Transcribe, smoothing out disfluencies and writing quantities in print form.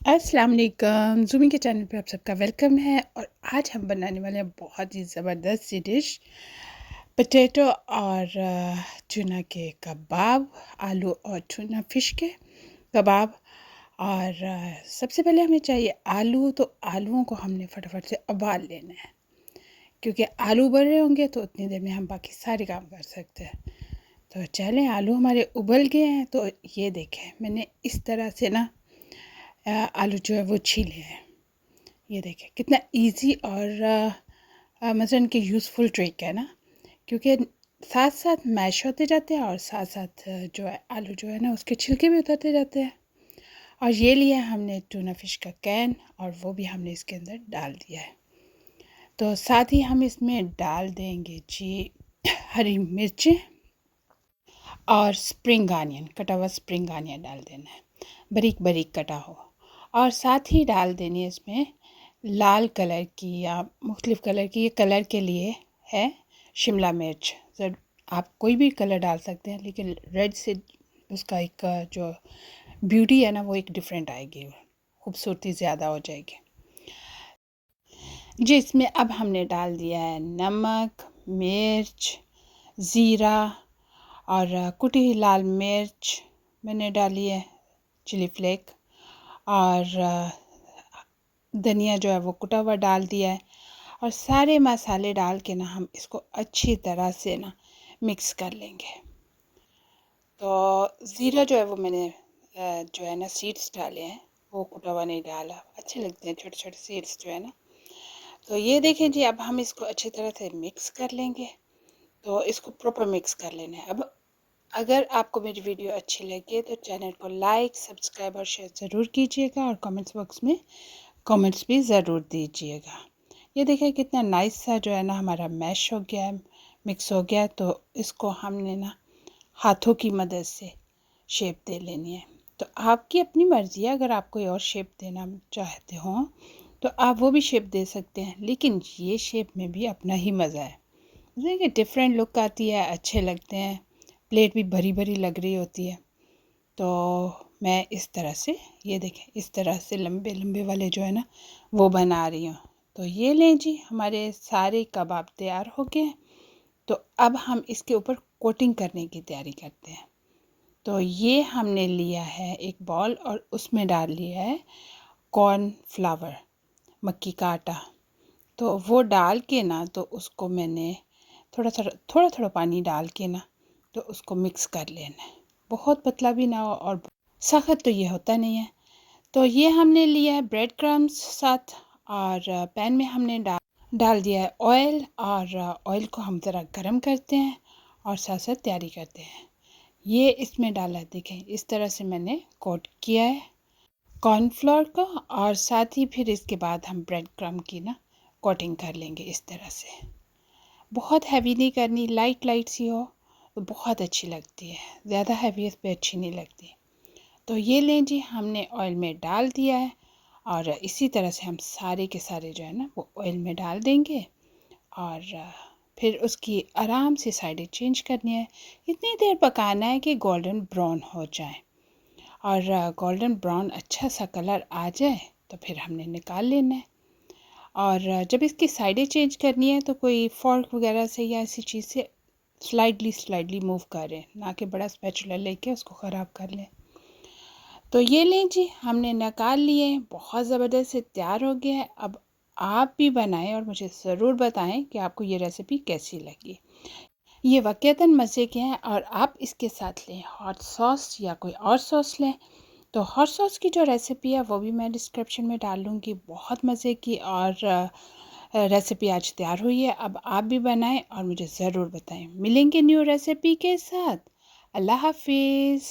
अस्सलाम वालेकुम ज़ूमी के चैनल पे आप सबका वेलकम है। और आज हम बनाने वाले हैं बहुत ही ज़बरदस्त सी डिश, पोटैटो और टूना के कबाब, आलू और टूना फ़िश के कबाब। और सबसे पहले हमें चाहिए आलू। तो आलूओं को हमने फटाफट से उबाल लेना है, क्योंकि आलू उबल रहे होंगे तो उतनी देर में हम बाकी सारे काम कर सकते हैं। तो चलें, आलू हमारे उबल गए हैं। तो ये देखें, मैंने इस तरह से ना आलू जो है वो छीले हैं। ये देखें कितना इजी और मज़न के यूज़फुल ट्रिक है ना, क्योंकि साथ साथ मैश होते जाते हैं और साथ साथ जो है आलू जो है ना उसके छिलके भी उतरते जाते हैं। और ये लिया हमने टूना फिश का कैन, और वो भी हमने इसके अंदर डाल दिया है। तो साथ ही हम इसमें डाल देंगे जी हरी मिर्चें और स्प्रिंग आनियन, कटा हुआ स्प्रिंग आनियन डाल देना है, बारीक बारीक कटा हो। और साथ ही डाल देनी है इसमें लाल कलर की या मुख्तलिफ़ कलर की, ये कलर के लिए है शिमला मिर्च। सर आप कोई भी कलर डाल सकते हैं, लेकिन रेड से उसका एक जो ब्यूटी है ना वो एक डिफरेंट आएगी, खूबसूरती ज़्यादा हो जाएगी जी। इसमें अब हमने डाल दिया है नमक, मिर्च, ज़ीरा और कुटी हुई लाल मिर्च मैंने डाली है, चिली फ्लेक, और धनिया जो है वो कुटा हुआ डाल दिया है। और सारे मसाले डाल के ना हम इसको अच्छी तरह से ना मिक्स कर लेंगे। तो ज़ीरा जो है वो मैंने जो है ना सीड्स डाले हैं, वो कुटा हुआ नहीं डाला, अच्छे लगते हैं छोटे छोटे सीड्स जो है ना। तो ये देखें जी, अब हम इसको अच्छी तरह से मिक्स कर लेंगे। तो इसको प्रॉपर मिक्स कर लेना है। अब अगर आपको मेरी वीडियो अच्छी लगे तो चैनल को लाइक, सब्सक्राइब और शेयर ज़रूर कीजिएगा, और कमेंट्स बॉक्स में कमेंट्स भी ज़रूर दीजिएगा। ये देखिए कितना नाइस सा जो है ना हमारा मैश हो गया है, मिक्स हो गया है। तो इसको हमने ना हाथों की मदद से शेप दे लेनी है। तो आपकी अपनी मर्ज़ी है, अगर आप कोई और शेप देना चाहते हो तो आप वो भी शेप दे सकते हैं, लेकिन ये शेप में भी अपना ही मज़ा है। देखिए डिफरेंट लुक आती है, अच्छे लगते हैं, प्लेट भी भरी भरी लग रही होती है। तो मैं इस तरह से, ये देखें इस तरह से लंबे लंबे वाले जो है ना वो बना रही हूँ। तो ये लें जी, हमारे सारे कबाब तैयार हो गए हैं। तो अब हम इसके ऊपर कोटिंग करने की तैयारी करते हैं। तो ये हमने लिया है एक बॉल, और उसमें डाल लिया है कॉर्न फ्लावर, मक्की का आटा। तो वो डाल के ना, तो उसको मैंने थोड़ा थोड़ा पानी डाल के ना तो उसको मिक्स कर लेना है। बहुत पतला भी ना हो और सख्त तो ये होता नहीं है। तो ये हमने लिया है ब्रेड क्रम्स साथ, और पैन में हमने डाल दिया है ऑयल, और ऑयल को हम ज़रा गरम करते हैं और साथ साथ तैयारी करते हैं। ये इसमें डाला है, देखें इस तरह से मैंने कोट किया है कॉर्नफ्लोर को, और साथ ही फिर इसके बाद हम ब्रेड क्रम्ब की ना कोटिंग कर लेंगे इस तरह से। बहुत हैवी नहीं करनी, लाइट लाइट सी हो तो बहुत अच्छी लगती है, ज़्यादा हैवी इस पर अच्छी नहीं लगती। तो ये लें जी, हमने ऑयल में डाल दिया है, और इसी तरह से हम सारे के सारे जो है ना वो ऑयल में डाल देंगे। और फिर उसकी आराम से साइडें चेंज करनी है। इतनी देर पकाना है कि गोल्डन ब्राउन हो जाए, और गोल्डन ब्राउन अच्छा सा कलर आ जाए तो फिर हमने निकाल लेना है। और जब इसकी साइडें चेंज करनी है तो कोई फॉर्क वगैरह से या ऐसी चीज़ से स्लाइडली मूव करें, ना कि बड़ा स्पैचुला लेके उसको ख़राब कर लें। तो ये लें जी, हमने निकाल लिए, बहुत ज़बरदस्त से तैयार हो गया है। अब आप भी बनाएं और मुझे ज़रूर बताएं कि आपको ये रेसिपी कैसी लगी। ये वाक़ईतन मज़े के हैं, और आप इसके साथ लें हॉट सॉस या कोई और सॉस लें। तो हॉट सॉस की जो रेसिपी है वो भी मैं डिस्क्रिप्शन में डाल दूँगी, बहुत मज़े की और रेसिपी आज तैयार हुई है। अब आप भी बनाएं और मुझे ज़रूर बताएं। मिलेंगे न्यू रेसिपी के साथ। अल्लाह हाफिज़।